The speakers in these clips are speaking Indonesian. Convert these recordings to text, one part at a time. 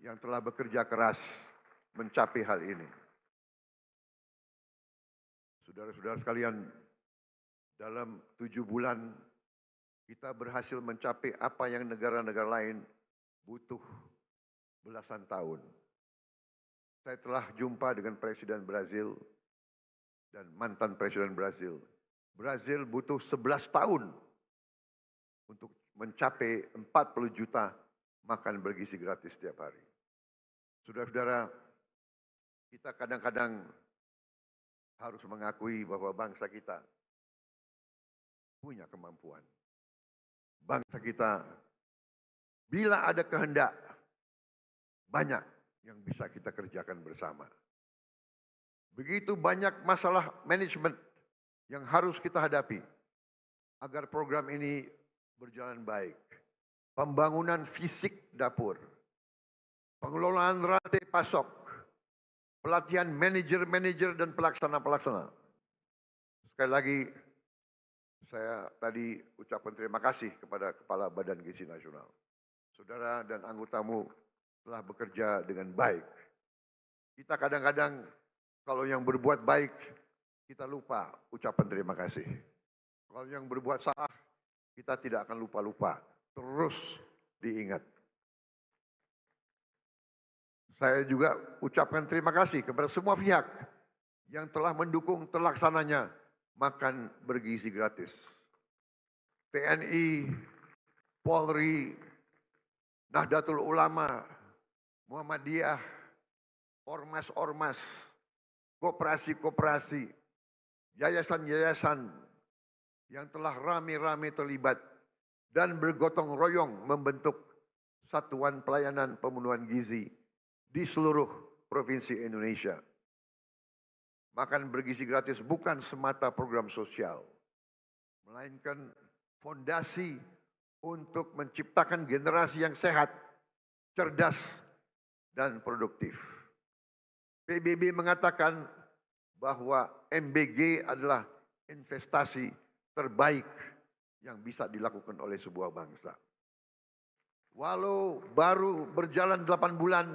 yang telah bekerja keras mencapai hal ini. Saudara-saudara sekalian, dalam 7 bulan kita berhasil mencapai apa yang negara-negara lain butuh belasan tahun. Saya telah jumpa dengan Presiden Brazil dan mantan Presiden Brazil. Brazil butuh 11 tahun untuk mencapai 40 juta makan bergizi gratis setiap hari. Saudara-saudara, kita kadang-kadang harus mengakui bahwa bangsa kita punya kemampuan. Bangsa kita, bila ada kehendak, banyak yang bisa kita kerjakan bersama. Begitu banyak masalah manajemen yang harus kita hadapi agar program ini berjalan baik. Pembangunan fisik dapur, pengelolaan rantai pasok, pelatihan manajer-manajer dan pelaksana-pelaksana. Sekali lagi, saya tadi ucapkan terima kasih kepada Kepala Badan Gizi Nasional. Saudara dan anggotamu telah bekerja dengan baik. Kita kadang-kadang kalau yang berbuat baik, kita lupa ucapan terima kasih. Kalau yang berbuat salah, kita tidak akan lupa-lupa. Terus diingat. Saya juga ucapkan terima kasih kepada semua pihak yang telah mendukung terlaksananya makan bergizi gratis. TNI, Polri, Nahdlatul Ulama, Muhammadiyah, ormas-ormas, koperasi-koperasi, yayasan-yayasan yang telah rame-rame terlibat dan bergotong royong membentuk Satuan Pelayanan Pemenuhan Gizi di seluruh provinsi Indonesia. Makan bergizi gratis bukan semata program sosial, melainkan fondasi untuk menciptakan generasi yang sehat, cerdas, dan produktif. PBB mengatakan bahwa MBG adalah investasi terbaik yang bisa dilakukan oleh sebuah bangsa. Walau baru berjalan 8 bulan,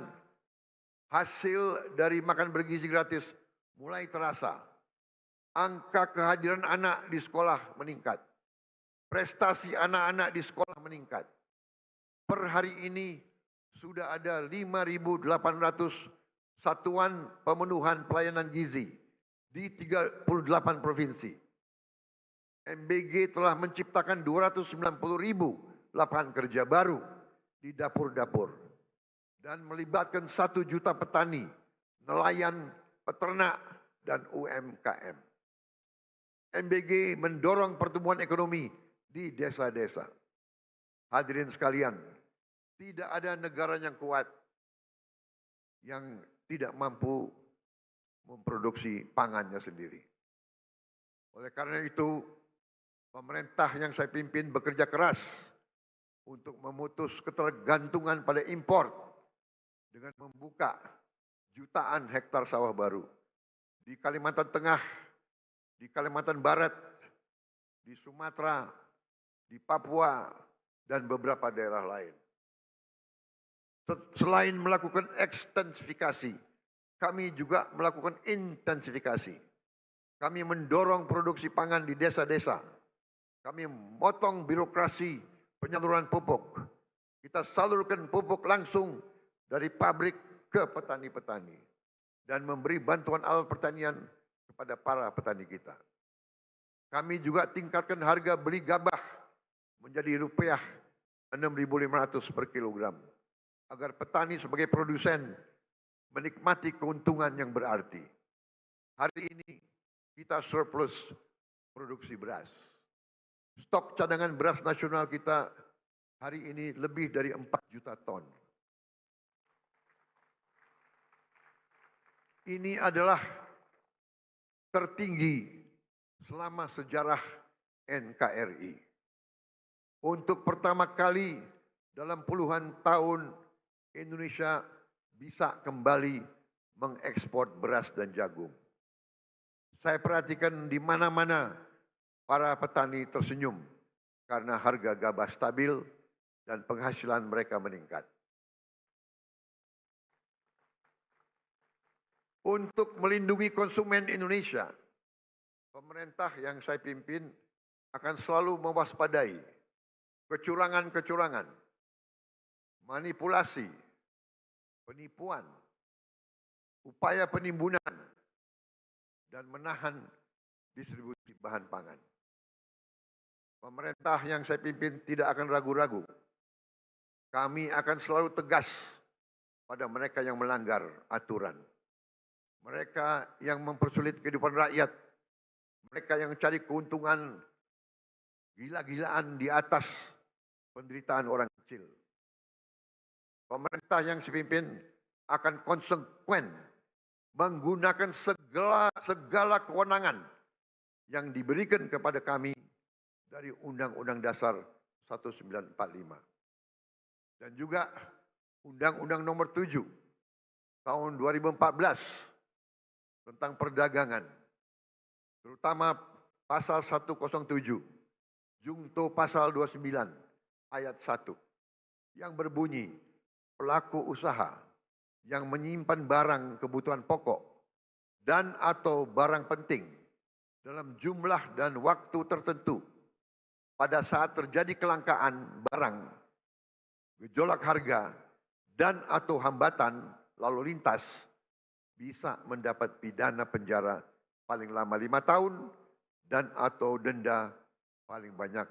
hasil dari makan bergizi gratis mulai terasa. Angka kehadiran anak di sekolah meningkat. Prestasi anak-anak di sekolah meningkat. Per hari ini sudah ada 5.800 satuan pemenuhan pelayanan gizi di 38 provinsi. MBG telah menciptakan 290.000 lapangan kerja baru di dapur-dapur dan melibatkan 1 juta petani, nelayan, peternak, dan UMKM. MBG mendorong pertumbuhan ekonomi di desa-desa. Hadirin sekalian, tidak ada negara yang kuat yang tidak mampu memproduksi pangannya sendiri. Oleh karena itu, pemerintah yang saya pimpin bekerja keras untuk memutus ketergantungan pada impor dengan membuka jutaan hektar sawah baru di Kalimantan Tengah, di Kalimantan Barat, di Sumatera, di Papua, dan beberapa daerah lain. Selain melakukan ekstensifikasi, kami juga melakukan intensifikasi. Kami mendorong produksi pangan di desa-desa. Kami memotong birokrasi penyaluran pupuk. Kita salurkan pupuk langsung dari pabrik ke petani-petani. Dan memberi bantuan alat pertanian kepada para petani kita. Kami juga tingkatkan harga beli gabah menjadi rupiah 6.500 per kilogram. Agar petani sebagai produsen menikmati keuntungan yang berarti. Hari ini kita surplus produksi beras. Stok cadangan beras nasional kita hari ini lebih dari 4 juta ton. Ini adalah tertinggi selama sejarah NKRI. Untuk pertama kali dalam puluhan tahun Indonesia bisa kembali mengekspor beras dan jagung. Saya perhatikan di mana-mana para petani tersenyum karena harga gabah stabil dan penghasilan mereka meningkat. untuk melindungi konsumen Indonesia. Pemerintah yang saya pimpin akan selalu mewaspadai kecurangan-kecurangan, manipulasi, penipuan, upaya penimbunan, dan menahan distribusi bahan pangan. Pemerintah yang saya pimpin tidak akan ragu-ragu. Kami akan selalu tegas pada mereka yang melanggar aturan. Mereka yang mempersulit kehidupan rakyat. Mereka yang cari keuntungan gila-gilaan di atas penderitaan orang kecil. Pemerintah yang saya pimpin akan konsekuen menggunakan segala kewenangan yang diberikan kepada kami dari Undang-Undang Dasar 1945. Dan juga Undang-Undang Nomor 7 tahun 2014 tentang perdagangan. Terutama pasal 107, Jungto pasal 29 ayat 1 yang berbunyi pelaku usaha yang menyimpan barang kebutuhan pokok dan atau barang penting dalam jumlah dan waktu tertentu pada saat terjadi kelangkaan barang, gejolak harga, dan atau hambatan lalu lintas bisa mendapat pidana penjara paling lama 5 tahun dan atau denda paling banyak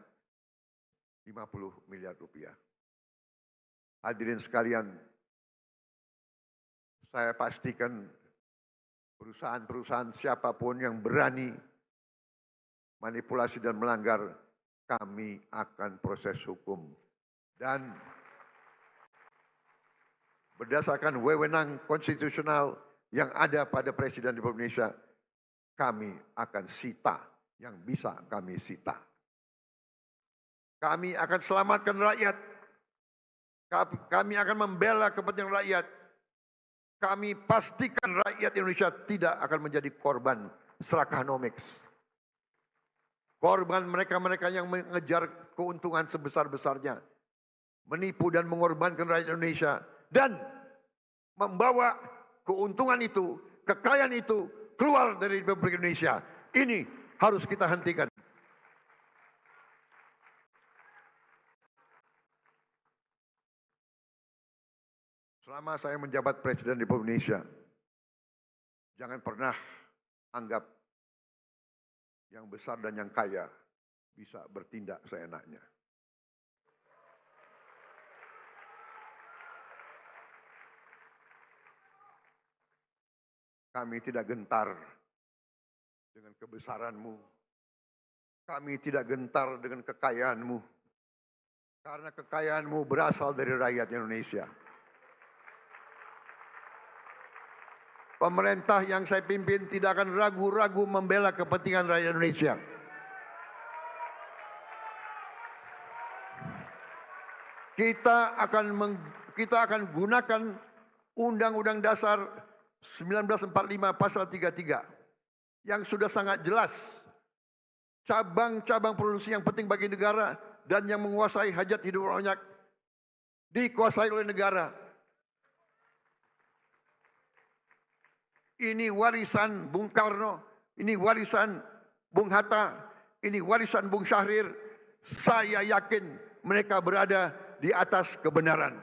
50 miliar rupiah. Hadirin sekalian, saya pastikan perusahaan-perusahaan siapapun yang berani manipulasi dan melanggar, kami akan proses hukum. Dan berdasarkan wewenang konstitusional yang ada pada Presiden Republik Indonesia, kami akan sita yang bisa kami sita. Kami akan selamatkan rakyat. Kami akan membela kepentingan rakyat. Kami pastikan rakyat Indonesia tidak akan menjadi korban serakanomics. Korban mereka-mereka yang mengejar keuntungan sebesar-besarnya. Menipu dan mengorbankan rakyat Indonesia. Dan membawa keuntungan itu, kekayaan itu keluar dari Republik Indonesia. Ini harus kita hentikan. Selama saya menjabat Presiden Republik Indonesia, jangan pernah anggap yang besar dan yang kaya bisa bertindak seenaknya. Kami tidak gentar dengan kebesaranmu. Kami tidak gentar dengan kekayaanmu. Karena kekayaanmu berasal dari rakyat Indonesia. Pemerintah yang saya pimpin tidak akan ragu-ragu membela kepentingan rakyat Indonesia. Kita akan gunakan Undang-Undang Dasar 1945 pasal 33 yang sudah sangat jelas cabang-cabang produksi yang penting bagi negara dan yang menguasai hajat hidup banyak dikuasai oleh negara. Ini warisan Bung Karno, ini warisan Bung Hatta, ini warisan Bung Syahrir. Saya yakin mereka berada di atas kebenaran.